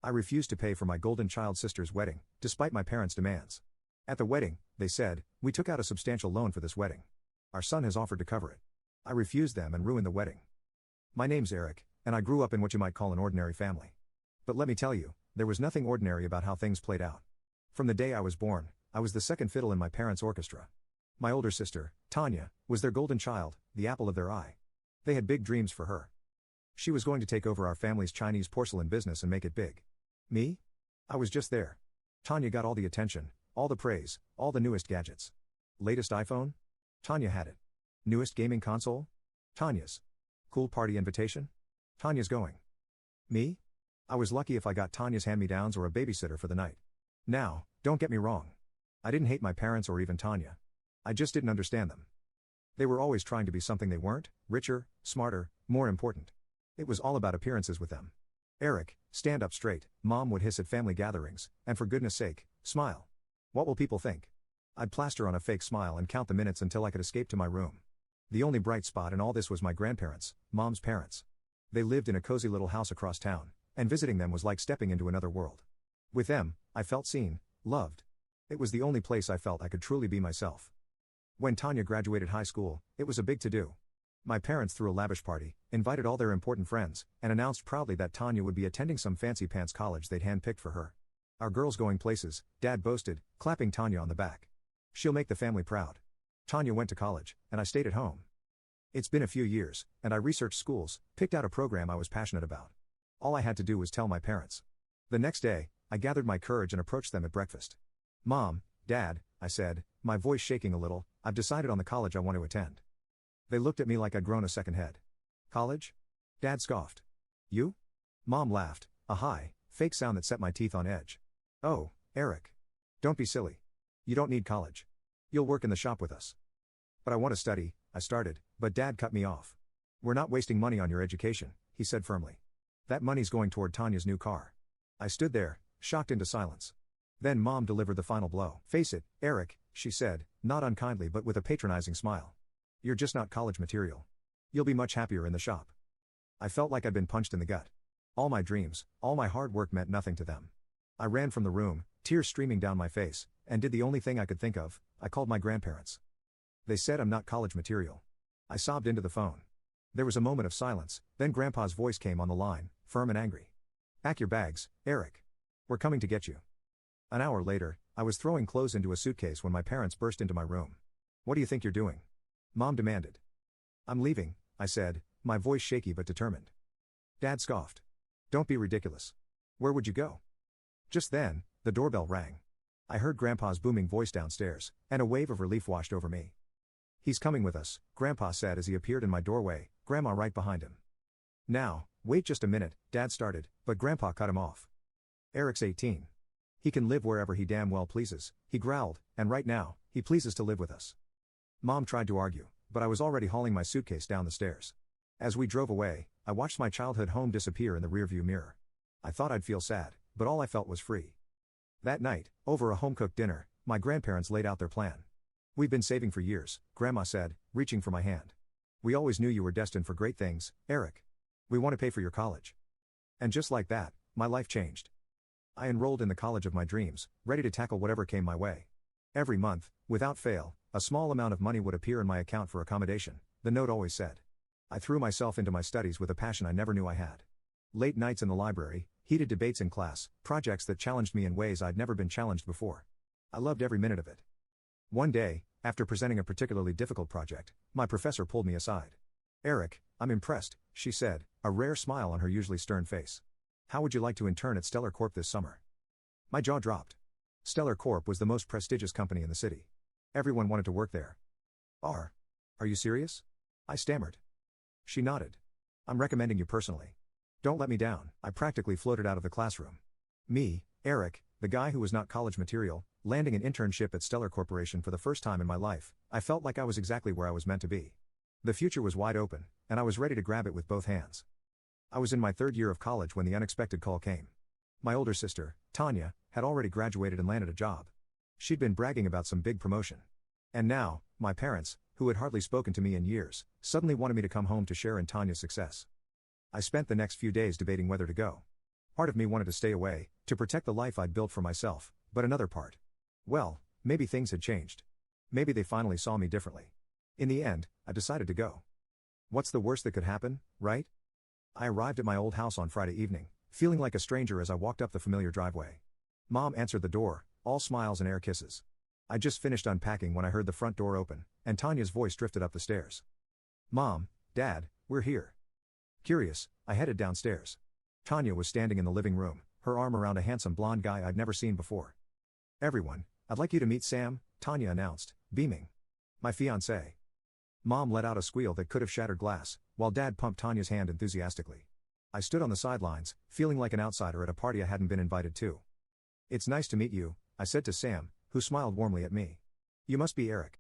I refused to pay for my golden child sister's wedding, despite my parents' demands. At the wedding, they said, we took out a substantial loan for this wedding. Our son has offered to cover it. I refused them and ruined the wedding. My name's Eric, and I grew up in what you might call an ordinary family. But let me tell you, there was nothing ordinary about how things played out. From the day I was born, I was the second fiddle in my parents' orchestra. My older sister, Tanya, was their golden child, the apple of their eye. They had big dreams for her. She was going to take over our family's Chinese porcelain business and make it big. Me? I was just there. Tanya got all the attention, all the praise, all the newest gadgets. Latest iPhone? Tanya had it. Newest gaming console? Tanya's. Cool party invitation? Tanya's going. Me? I was lucky if I got Tanya's hand-me-downs or a babysitter for the night. Now, don't get me wrong. I didn't hate my parents or even Tanya. I just didn't understand them. They were always trying to be something they weren't, richer, smarter, more important. It was all about appearances with them. Eric, stand up straight, Mom would hiss at family gatherings, and for goodness sake, smile. What will people think? I'd plaster on a fake smile and count the minutes until I could escape to my room. The only bright spot in all this was my grandparents, Mom's parents. They lived in a cozy little house across town, and visiting them was like stepping into another world. With them, I felt seen, loved. It was the only place I felt I could truly be myself. When Tanya graduated high school, it was a big to-do. My parents threw a lavish party, invited all their important friends, and announced proudly that Tanya would be attending some fancy-pants college they'd handpicked for her. Our girl's going places, Dad boasted, clapping Tanya on the back. She'll make the family proud. Tanya went to college, and I stayed at home. It's been a few years, and I researched schools, picked out a program I was passionate about. All I had to do was tell my parents. The next day, I gathered my courage and approached them at breakfast. Mom, Dad, I said, my voice shaking a little, I've decided on the college I want to attend. They looked at me like I'd grown a second head. College? Dad scoffed. You? Mom laughed, a high, fake sound that set my teeth on edge. Oh, Eric. Don't be silly. You don't need college. You'll work in the shop with us. But I want to study, I started, but Dad cut me off. We're not wasting money on your education, he said firmly. That money's going toward Tanya's new car. I stood there, shocked into silence. Then Mom delivered the final blow. Face it, Eric, she said, not unkindly but with a patronizing smile. You're just not college material. You'll be much happier in the shop. I felt like I'd been punched in the gut. All my dreams, all my hard work meant nothing to them. I ran from the room, tears streaming down my face, and did the only thing I could think of, I called my grandparents. They said I'm not college material. I sobbed into the phone. There was a moment of silence, then Grandpa's voice came on the line, firm and angry. Pack your bags, Eric. We're coming to get you. An hour later, I was throwing clothes into a suitcase when my parents burst into my room. What do you think you're doing? Mom demanded. I'm leaving, I said, my voice shaky but determined. Dad scoffed. Don't be ridiculous. Where would you go? Just then, the doorbell rang. I heard Grandpa's booming voice downstairs, and a wave of relief washed over me. He's coming with us, Grandpa said as he appeared in my doorway, Grandma right behind him. Now, wait just a minute, Dad started, but Grandpa cut him off. Eric's 18. He can live wherever he damn well pleases, he growled, and right now, he pleases to live with us. Mom tried to argue, but I was already hauling my suitcase down the stairs. As we drove away, I watched my childhood home disappear in the rearview mirror. I thought I'd feel sad, but all I felt was free. That night, over a home-cooked dinner, my grandparents laid out their plan. We've been saving for years, Grandma said, reaching for my hand. We always knew you were destined for great things, Eric. We want to pay for your college. And just like that, my life changed. I enrolled in the college of my dreams, ready to tackle whatever came my way. Every month, without fail, a small amount of money would appear in my account for accommodation, the note always said. I threw myself into my studies with a passion I never knew I had. Late nights in the library, heated debates in class, projects that challenged me in ways I'd never been challenged before. I loved every minute of it. One day, after presenting a particularly difficult project, my professor pulled me aside. Eric, I'm impressed, she said, a rare smile on her usually stern face. How would you like to intern at Stellar Corp this summer? My jaw dropped. Stellar Corp was the most prestigious company in the city. Everyone wanted to work there. Are you serious? I stammered. She nodded. I'm recommending you personally. Don't let me down. I practically floated out of the classroom. Me, Eric, the guy who was not college material, landing an internship at Stellar Corporation for the first time in my life, I felt like I was exactly where I was meant to be. The future was wide open, and I was ready to grab it with both hands. I was in my third year of college when the unexpected call came. My older sister, Tanya, had already graduated and landed a job. She'd been bragging about some big promotion. And now, my parents, who had hardly spoken to me in years, suddenly wanted me to come home to share in Tanya's success. I spent the next few days debating whether to go. Part of me wanted to stay away, to protect the life I'd built for myself, but another part. Well, maybe things had changed. Maybe they finally saw me differently. In the end, I decided to go. What's the worst that could happen, right? I arrived at my old house on Friday evening, feeling like a stranger as I walked up the familiar driveway. Mom answered the door, all smiles and air kisses. I just finished unpacking when I heard the front door open, and Tanya's voice drifted up the stairs. Mom, Dad, we're here. Curious, I headed downstairs. Tanya was standing in the living room, her arm around a handsome blonde guy I'd never seen before. Everyone, I'd like you to meet Sam, Tanya announced, beaming. My fiancé. Mom let out a squeal that could have shattered glass, while Dad pumped Tanya's hand enthusiastically. I stood on the sidelines, feeling like an outsider at a party I hadn't been invited to. It's nice to meet you, I said to Sam, who smiled warmly at me. You must be Eric.